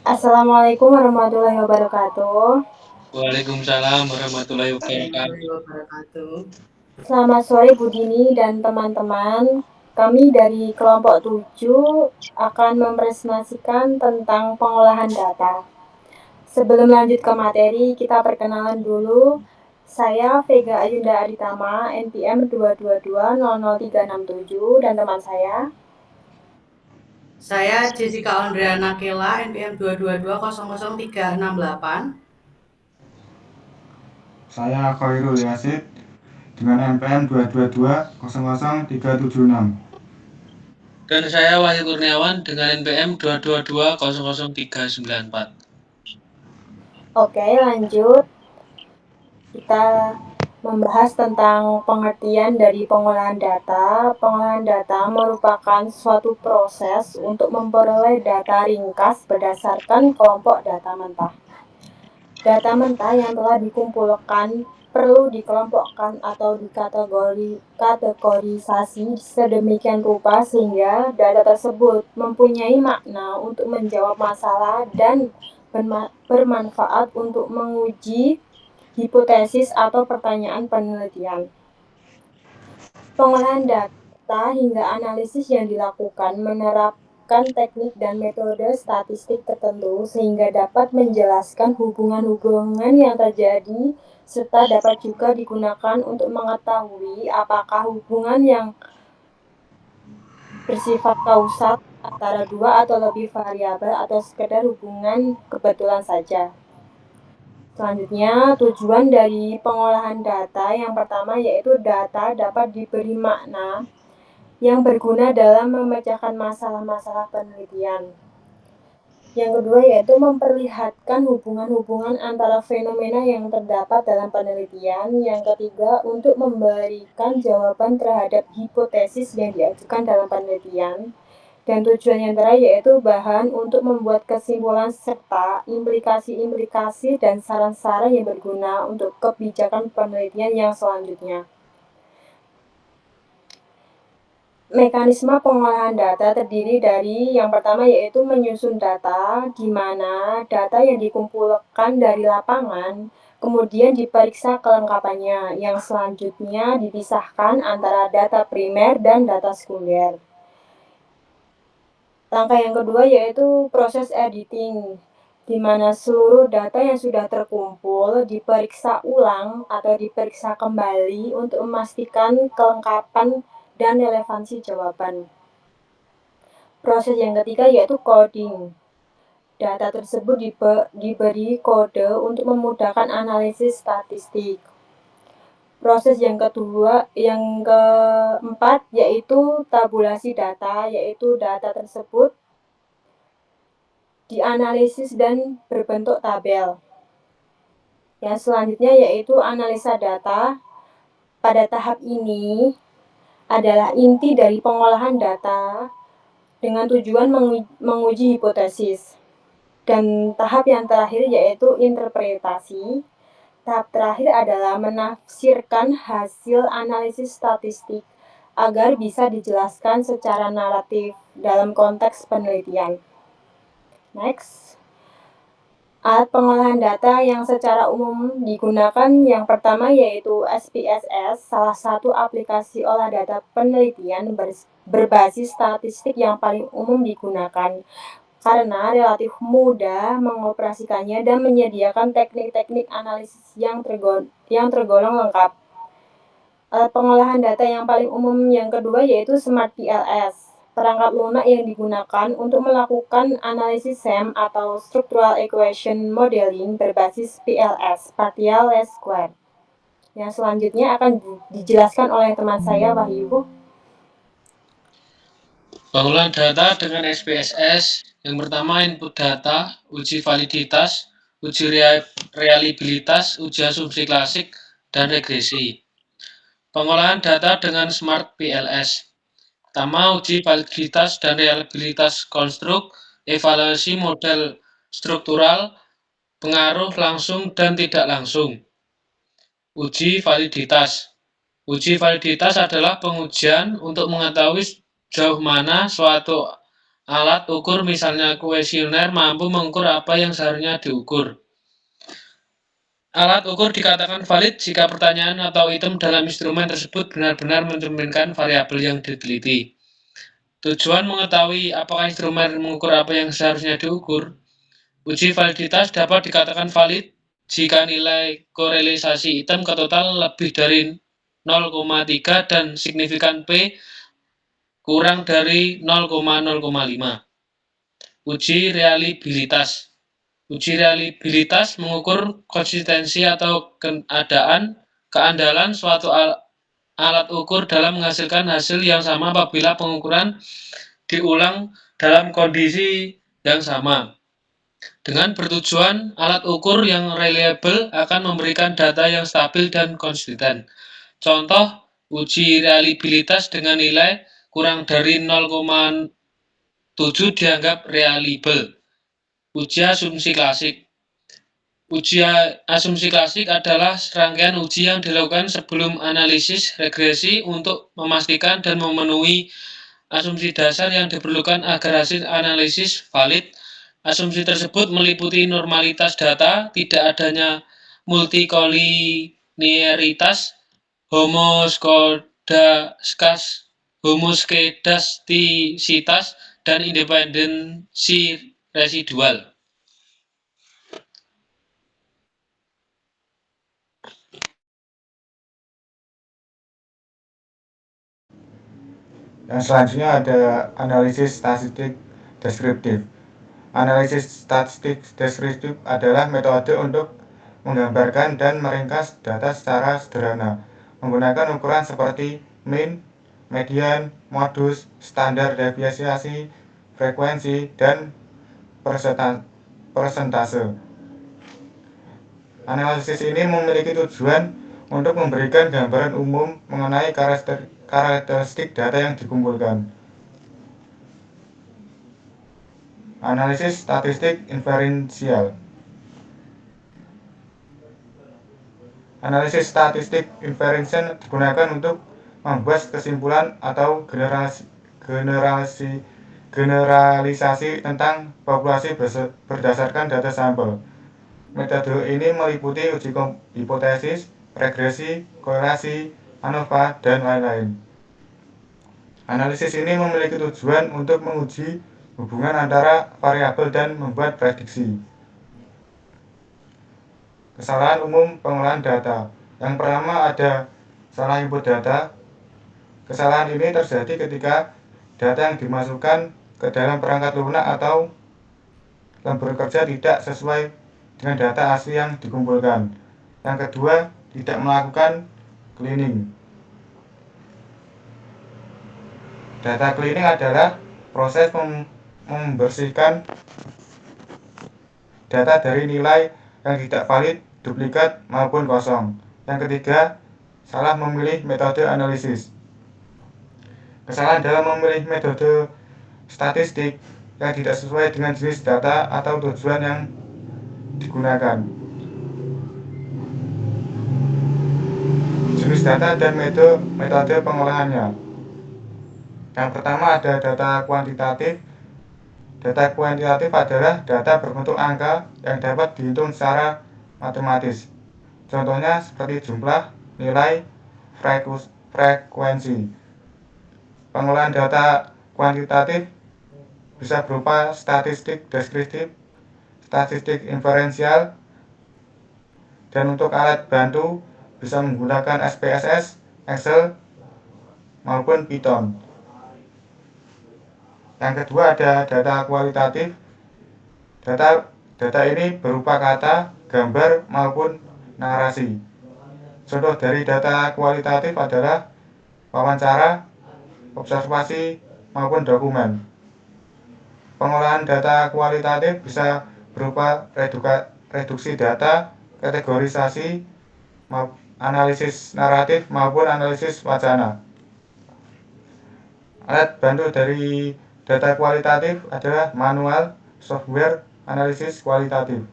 Assalamualaikum warahmatullahi wabarakatuh. Waalaikumsalam warahmatullahi Warahmatullahi wabarakatuh. wabarakatuh. Selamat sore Bu Dini dan teman-teman. Kami dari kelompok 7 akan mempresentasikan tentang pengolahan data. Sebelum lanjut ke materi, kita perkenalan dulu. Saya Vega Ayunda Aditama, NPM 222-00367, dan teman saya. Saya Jessica Andreana Kela, NPM 222-00368. Saya Khairul Yasid dengan NPM 222-00376. Dan saya Wahyu Kurniawan dengan NPM 222-00394. Oke, lanjut. Kita membahas tentang pengertian dari pengolahan data. Pengolahan data merupakan suatu proses untuk memperoleh data ringkas berdasarkan kelompok data mentah. Data mentah yang telah dikumpulkan perlu dikelompokkan atau dikategorisasi sedemikian rupa sehingga data tersebut mempunyai makna untuk menjawab masalah dan bermanfaat untuk menguji hipotesis atau pertanyaan penelitian. Pengolahan data hingga analisis yang dilakukan menerapkan teknik dan metode statistik tertentu sehingga dapat menjelaskan hubungan-hubungan yang terjadi serta dapat juga digunakan untuk mengetahui apakah hubungan yang bersifat kausal antara dua atau lebih variabel atau sekedar hubungan kebetulan saja. Selanjutnya, tujuan dari pengolahan data yang pertama yaitu data dapat diberi makna yang berguna dalam memecahkan masalah-masalah penelitian. Yang kedua yaitu memperlihatkan hubungan-hubungan antara fenomena yang terdapat dalam penelitian. Yang ketiga, untuk memberikan jawaban terhadap hipotesis yang diajukan dalam penelitian. Dan tujuan yang terakhir yaitu bahan untuk membuat kesimpulan serta implikasi-implikasi dan saran-saran yang berguna untuk kebijakan penelitian yang selanjutnya. Mekanisme pengolahan data terdiri dari yang pertama yaitu menyusun data, di mana data yang dikumpulkan dari lapangan kemudian diperiksa kelengkapannya, yang selanjutnya dipisahkan antara data primer dan data sekunder. Langkah yang kedua yaitu proses editing, di mana seluruh data yang sudah terkumpul diperiksa ulang atau diperiksa kembali untuk memastikan kelengkapan dan relevansi jawaban. Proses yang ketiga yaitu coding. Data tersebut diberi kode untuk memudahkan analisis statistik. Proses yang keempat yaitu tabulasi data, yaitu data tersebut dianalisis dan berbentuk tabel. Yang selanjutnya yaitu analisa data. Pada tahap ini adalah inti dari pengolahan data dengan tujuan menguji hipotesis. Dan tahap yang terakhir yaitu interpretasi. Tahap terakhir adalah menafsirkan hasil analisis statistik agar bisa dijelaskan secara naratif dalam konteks penelitian. Next. Alat pengolahan data yang secara umum digunakan yang pertama yaitu SPSS, salah satu aplikasi olah data penelitian berbasis statistik yang paling umum digunakan karena relatif mudah mengoperasikannya dan menyediakan teknik-teknik analisis yang tergolong lengkap. Pengolahan data yang paling umum yang kedua yaitu Smart PLS, perangkat lunak yang digunakan untuk melakukan analisis SEM atau Structural Equation Modeling berbasis PLS, Partial Least Square. Yang selanjutnya akan dijelaskan oleh teman saya, Wahyu. Pengolahan data dengan SPSS. Yang pertama input data, uji validitas, uji reliabilitas, uji asumsi klasik, dan regresi. Pengolahan data dengan Smart PLS. Pertama, uji validitas dan reliabilitas konstruk, evaluasi model struktural, pengaruh langsung dan tidak langsung. Uji validitas. Uji validitas adalah pengujian untuk mengetahui sejauh mana suatu alat ukur misalnya kuesioner mampu mengukur apa yang seharusnya diukur. Alat ukur dikatakan valid jika pertanyaan atau item dalam instrumen tersebut benar-benar mencerminkan variabel yang diteliti. Tujuan mengetahui apakah instrumen mengukur apa yang seharusnya diukur. Uji validitas dapat dikatakan valid jika nilai korelisasi item ke total lebih dari 0,3 dan signifikan P kurang dari 0,05. Uji reliabilitas. Uji reliabilitas mengukur konsistensi atau keandalan suatu alat ukur dalam menghasilkan hasil yang sama apabila pengukuran diulang dalam kondisi yang sama. Dengan bertujuan, alat ukur yang reliable akan memberikan data yang stabil dan konsisten. Contoh, uji reliabilitas dengan nilai kurang dari 0,7 dianggap reliable. Uji asumsi klasik. Uji asumsi klasik adalah serangkaian uji yang dilakukan sebelum analisis regresi untuk memastikan dan memenuhi asumsi dasar yang diperlukan agar hasil analisis valid. Asumsi tersebut meliputi normalitas data, tidak adanya multikoliniaritas, homoskedastisitas, dan independensi residual. Yang selanjutnya ada analisis statistik deskriptif. Analisis statistik deskriptif adalah metode untuk menggambarkan dan meringkas data secara sederhana menggunakan ukuran seperti mean, median, modus, standar deviasi, frekuensi, dan persentase. Analisis ini memiliki tujuan untuk memberikan gambaran umum mengenai karakteristik data yang dikumpulkan. Analisis statistik inferensial. Analisis statistik inferensial digunakan untuk membuat kesimpulan atau generalisasi tentang populasi berdasarkan data sampel. Metode ini meliputi uji hipotesis, regresi, korelasi, ANOVA, dan lain-lain. Analisis ini memiliki tujuan untuk menguji hubungan antara variabel dan membuat prediksi. Kesalahan umum pengolahan data. Yang pertama ada salah input data. Kesalahan ini terjadi ketika data yang dimasukkan ke dalam perangkat lunak atau lembar kerja tidak sesuai dengan data asli yang dikumpulkan. Yang kedua, tidak melakukan cleaning. Data cleaning adalah proses membersihkan data dari nilai yang tidak valid, duplikat, maupun kosong. Yang ketiga, salah memilih metode analisis. Kesalahan dalam memilih metode statistik yang tidak sesuai dengan jenis data atau tujuan yang digunakan. Jenis data dan metode pengolahannya. Yang pertama ada data kuantitatif. Data kuantitatif adalah data berbentuk angka yang dapat dihitung secara matematis. Contohnya seperti jumlah, nilai, frekuensi. Pengolahan data kuantitatif bisa berupa statistik deskriptif, statistik inferensial, dan untuk alat bantu bisa menggunakan SPSS, Excel, maupun Python. Yang kedua ada data kualitatif. Data ini berupa kata, gambar, maupun narasi. Contoh dari data kualitatif adalah wawancara, observasi, maupun dokumen. Pengolahan data kualitatif bisa berupa reduksi data, kategorisasi, analisis naratif, maupun analisis wacana. Alat bantu dari data kualitatif adalah manual, software, analisis kualitatif.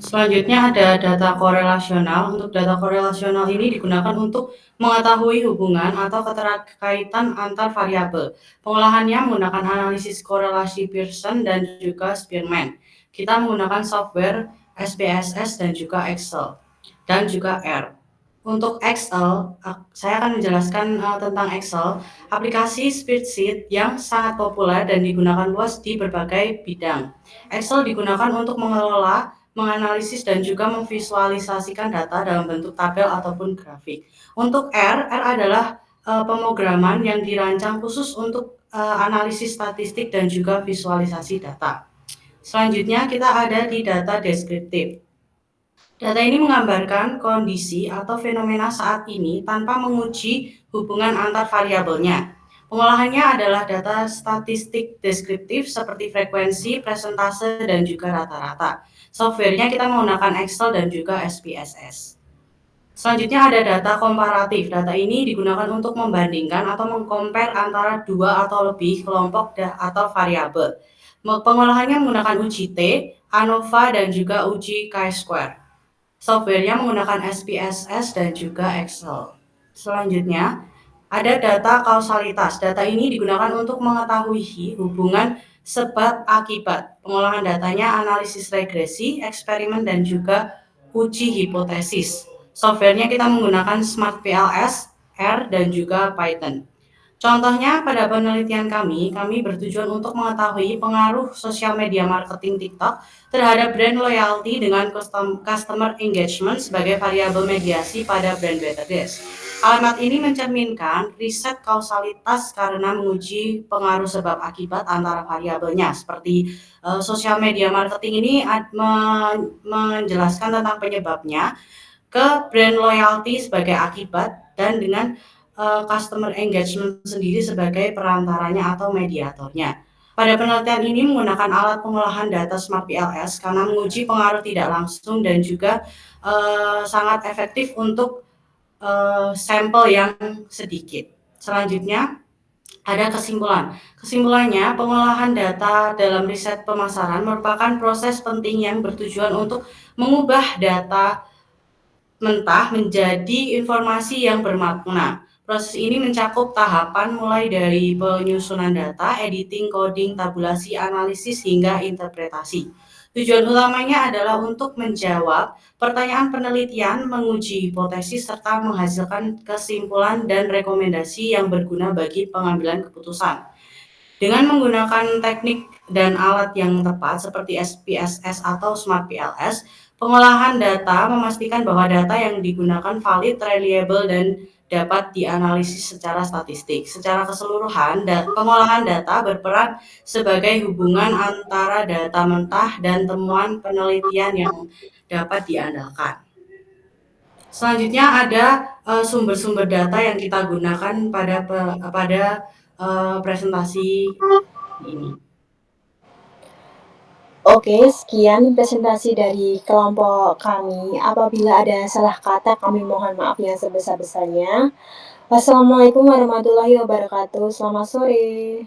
Selanjutnya ada data korelasional. Untuk data korelasional ini digunakan untuk mengetahui hubungan atau keterkaitan antar variabel. Pengolahannya menggunakan analisis korelasi Pearson dan juga Spearman. Kita menggunakan software SPSS dan juga Excel dan juga R. Untuk Excel, saya akan menjelaskan tentang Excel, aplikasi spreadsheet yang sangat populer dan digunakan luas di berbagai bidang. Excel digunakan untuk mengelola, menganalisis, dan juga memvisualisasikan data dalam bentuk tabel ataupun grafik. Untuk R adalah pemrograman yang dirancang khusus untuk analisis statistik dan juga visualisasi data. Selanjutnya kita ada di data deskriptif. Data ini menggambarkan kondisi atau fenomena saat ini tanpa menguji hubungan antar variabelnya. Pengolahannya adalah data statistik deskriptif seperti frekuensi, presentase, dan juga rata-rata. Softwarenya kita menggunakan Excel dan juga SPSS. Selanjutnya ada data komparatif. Data ini digunakan untuk membandingkan atau mengcompare antara dua atau lebih kelompok atau variabel. Pengolahannya menggunakan uji T, ANOVA, dan juga uji chi-square. Softwarenya menggunakan SPSS dan juga Excel. Selanjutnya, ada data kausalitas. Data ini digunakan untuk mengetahui hubungan sebab akibat. Pengolahan datanya analisis regresi, eksperimen, dan juga uji hipotesis. Softwarenya kita menggunakan SmartPLS, R, dan juga Python. Contohnya, pada penelitian kami bertujuan untuk mengetahui pengaruh sosial media marketing TikTok terhadap brand loyalty dengan customer engagement sebagai variabel mediasi pada brand Better Days. Alamat ini mencerminkan riset kausalitas karena menguji pengaruh sebab akibat antara variabelnya. Seperti sosial media marketing ini menjelaskan tentang penyebabnya ke brand loyalty sebagai akibat dan dengan customer engagement sendiri sebagai perantaranya atau mediatornya. Pada penelitian ini menggunakan alat pengolahan data SmartPLS karena menguji pengaruh tidak langsung dan juga sangat efektif untuk sampel yang sedikit. Selanjutnya ada kesimpulan. Kesimpulannya, pengolahan data dalam riset pemasaran merupakan proses penting yang bertujuan untuk mengubah data mentah menjadi informasi yang bermakna. Proses ini mencakup tahapan mulai dari penyusunan data, editing, coding, tabulasi, analisis, hingga interpretasi. Tujuan utamanya adalah untuk menjawab pertanyaan penelitian, menguji hipotesis, serta menghasilkan kesimpulan dan rekomendasi yang berguna bagi pengambilan keputusan. Dengan menggunakan teknik dan alat yang tepat seperti SPSS atau SmartPLS, pengolahan data memastikan bahwa data yang digunakan valid, reliable, dan dapat dianalisis secara statistik. Secara keseluruhan, pengolahan data berperan sebagai hubungan antara data mentah dan temuan penelitian yang dapat diandalkan. Selanjutnya ada sumber-sumber data yang kita gunakan pada presentasi ini. Oke, sekian presentasi dari kelompok kami. Apabila ada salah kata, kami mohon maaf yang sebesar-besarnya. Wassalamualaikum warahmatullahi wabarakatuh. Selamat sore.